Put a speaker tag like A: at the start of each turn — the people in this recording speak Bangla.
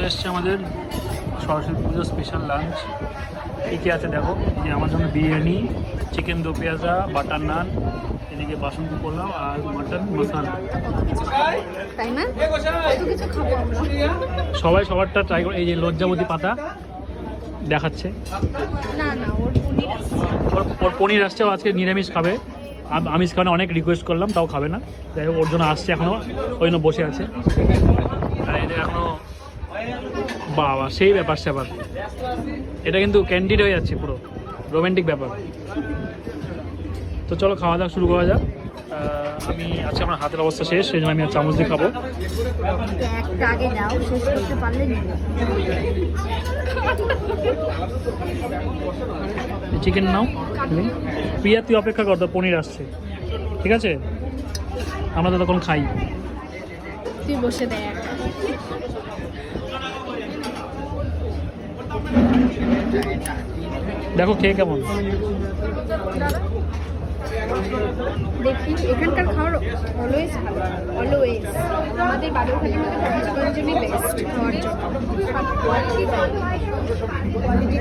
A: চলে এসছে আমাদের সরস্বতী পুজোর স্পেশাল লাঞ্চ। কী কী আছে দেখো, যে আমার জন্য বিরিয়ানি, চিকেন দো পেঁয়াজা, বাটার নান, এদিকে বাসন্তী পোলাও আর মাটন মশালা।
B: তাই না? কত কিছু খাবো আমরা।
A: সবাই সবারটা ট্রাই করে। এই যে লজ্জাবতী পাতা দেখাচ্ছে,
B: না না, ওর পনির আছে।
A: ওর পনির আসছে, ও আজকে নিরামিষ খাবে। আমিষ খাওয়ানো অনেক রিকোয়েস্ট করলাম, তাও খাবে না। যাই হোক, ওর জন্য আসছে এখনও, ওই জন্য বসে আছে। আর এদের এখনও বাবা সেই ব্যাপার স্যাপার, এটা কিন্তু ক্যান্ডিড হয়ে যাচ্ছে, পুরো রোমান্টিক ব্যাপার। তো চলো খাওয়া দাওয়া শুরু করা যাক। আমি আজকে আমার হাতের অবস্থা শেষ, সেই জন্য আমি আর চামচ দিয়ে খাবো।
B: একটা আগে দাও, শেষ করতে পারলে
A: চিকেন নাও। প্রিয়া তুই অপেক্ষা কর, তো পনির আসছে, ঠিক আছে? আমরা তো তখন খাই।
B: তুই বসে দেখ।
A: দেখো খেয়ে কেমন।
B: দেখি এখানকার খাওয়ার অলওয়েজ ভালো, অলওয়েজ। আমাদের বালুরঘাটের মধ্যে মহারাজগঞ্জনই বেস্ট খাওয়ার জন্য। কোয়ালিটি